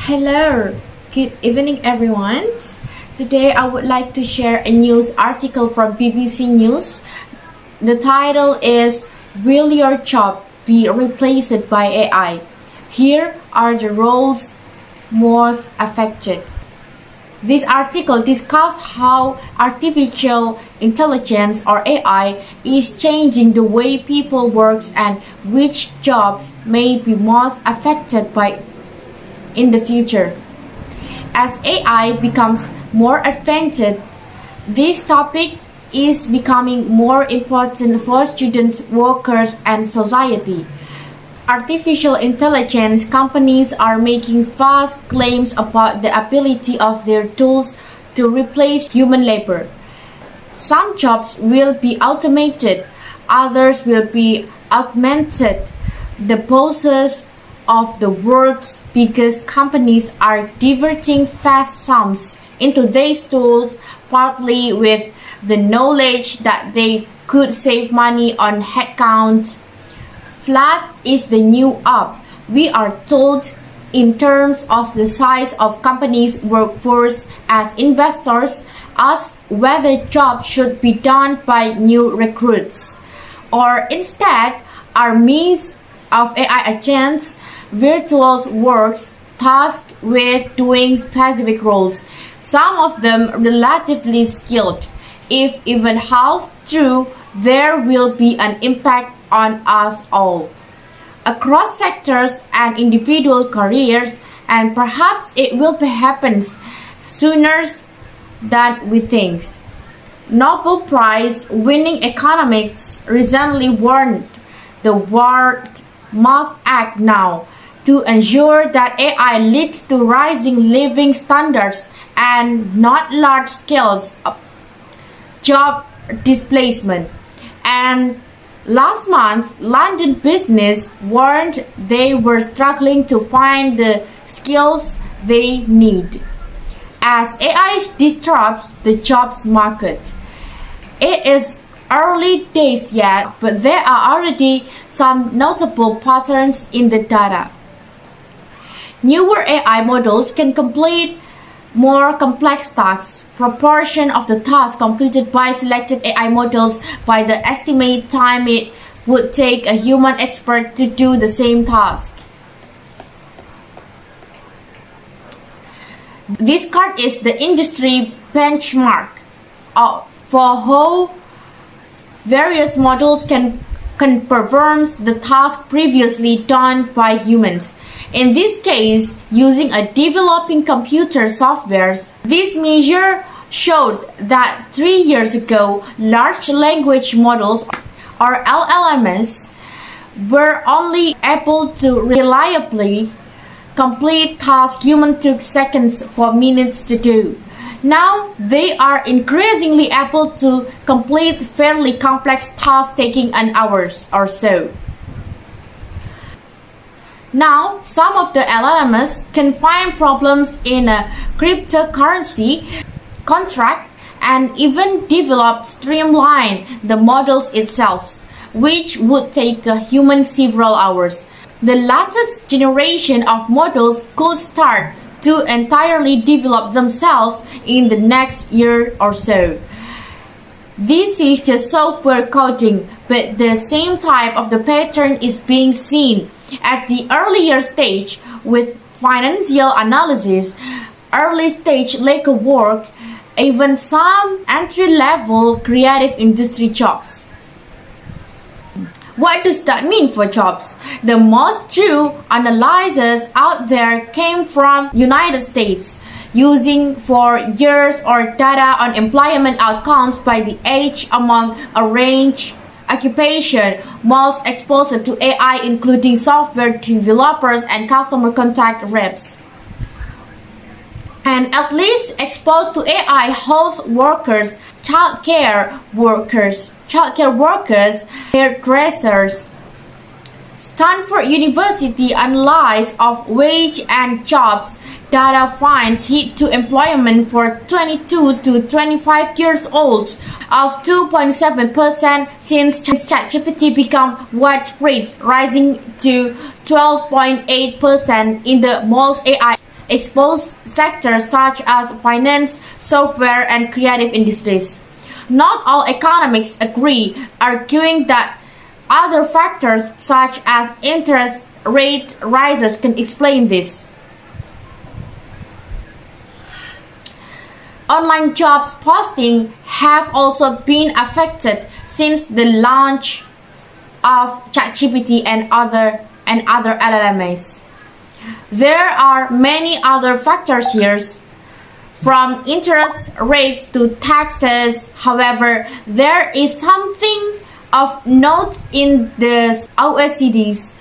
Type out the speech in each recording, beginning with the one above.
Hello, good evening everyone. Today I would like to share a news article from BBC News. The title is Will Your Job Be Replaced by AI? Here are the roles most affected. This article discusses how artificial intelligence or AI is changing the way people work and which jobs may be most affected by in the future. As AI becomes more advanced, this topic is becoming more important for students, workers, and society. Artificial intelligence companies are making vast claims about the ability of their tools to replace human labor. Some jobs will be automated, others will be augmented. The bosses of the world's biggest companies are diverting vast sums into these tools, partly with the knowledge that they could save money on headcount. Flat is the new up, we are told, in terms of the size of companies' workforce as investors ask whether jobs should be done by new recruits, or instead are means of AI agents, virtual works tasked with doing specific roles, some of them relatively skilled. If even half true, there will be an impact on us all, across sectors and individual careers, and perhaps it will happen sooner than we think. Nobel Prize winning economists recently warned the world must act now to ensure that AI leads to rising living standards and not large-scale job displacement. And last month, London Business warned they were struggling to find the skills they need as AI disrupts the jobs market. It is early days yet, but there are already some notable patterns in the data. Newer AI models can complete more complex tasks. Proportion of the tasks completed by selected AI models by the estimated time it would take a human expert to do the same task. This card is the industry benchmark for how various models can perform the task previously done by humans. In this case, using a developing computer software, this measure showed that 3 years ago, large language models or LLMs were only able to reliably complete tasks humans took seconds or minutes to do. Now, they are increasingly able to complete fairly complex tasks taking an hour or so. Now, some of the LLMs can find problems in a cryptocurrency contract and even develop streamline the models itself, which would take a human several hours. The latest generation of models could start to entirely develop themselves in the next year or so. This is just software coding, but the same type of the pattern is being seen at the earlier stage with financial analysis, early stage legal work, even some entry-level creative industry jobs. What does that mean for jobs? The most true analyses out there came from United States, using for years or data on employment outcomes by the age among a range occupation most exposed to AI, including software developers and customer contact reps. And at least exposed to AI, health workers, childcare workers, hairdressers. Stanford University analysis of wage and jobs data finds hit to employment for 22 to 25 years olds of 2.7% since ChatGPT became widespread, rising to 12.8% in the most AI exposed sectors such as finance, software, and creative industries. Not all economists agree, arguing that other factors such as interest rate rises can explain this. Online jobs posting have also been affected since the launch of ChatGPT and other LLMs. There are many other factors here, from interest rates to taxes. However, there is something of note in the OECD's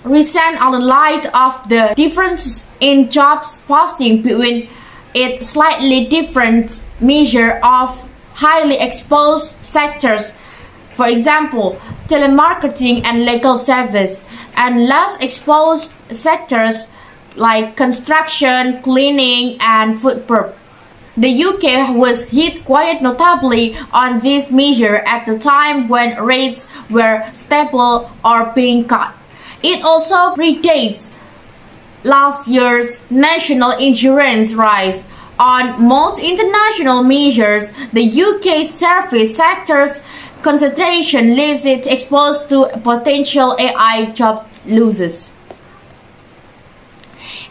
recent analysis of the difference in jobs posting between its slightly different measure of highly exposed sectors, for example, telemarketing and legal service, and less exposed sectors like construction, cleaning, and food prep. The UK was hit quite notably on this measure at the time when rates were stable or being cut. It also predates last year's national insurance rise. On most international measures, the UK service sector's concentration leaves it exposed to potential AI job losses.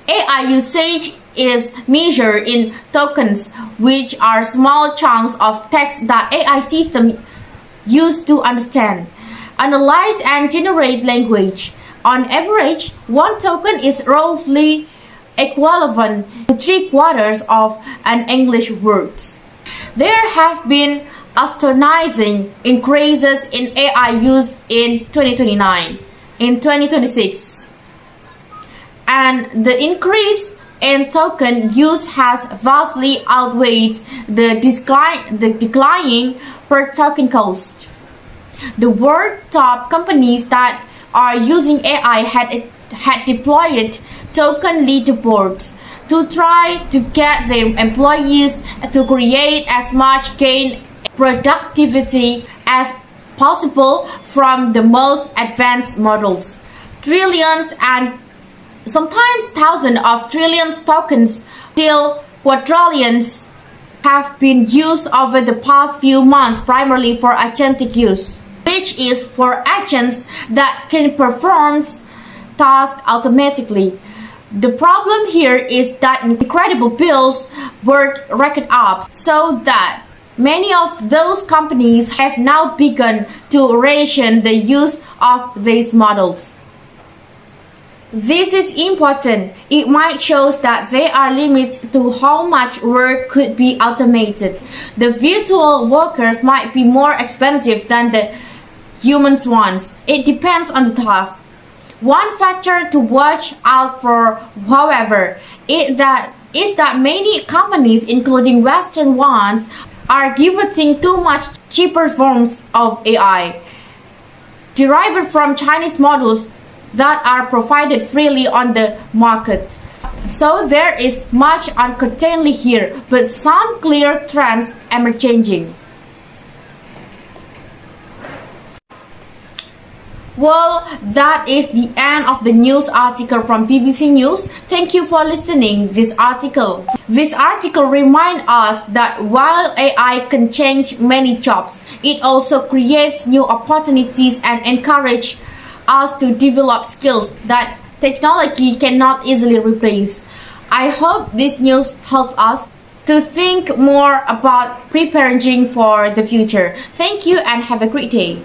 AI usage is measured in tokens, which are small chunks of text that AI systems use to understand, analyze, and generate language. On average, one token is roughly equivalent to 3/4 of an English word. There have been astonishing increases in AI use in 2026, and the increase in token use has vastly outweighed the declining per token cost. The world top companies that are using AI had deployed token leaderboards to try to get their employees to create as much gain productivity as possible from the most advanced models. Trillions and sometimes thousands of trillions tokens, till quadrillions, have been used over the past few months primarily for agentic use, which is for agents that can perform tasks automatically. The problem here is that incredible bills were racked up, so that many of those companies have now begun to ration the use of these models. This is important. It might show that there are limits to how much work could be automated. The virtual workers might be more expensive than the human ones. It depends on the task. One factor to watch out for, however, is that many companies, including Western ones, are devoting too much cheaper forms of AI, derived from Chinese models that are provided freely on the market. So there is much uncertainty here, but some clear trends emerging. Well, that is the end of the news article from BBC News. Thank you for listening this article. This article reminds us that while AI can change many jobs, it also creates new opportunities and encourages us to develop skills that technology cannot easily replace. I hope this news helps us to think more about preparing for the future. Thank you and have a great day.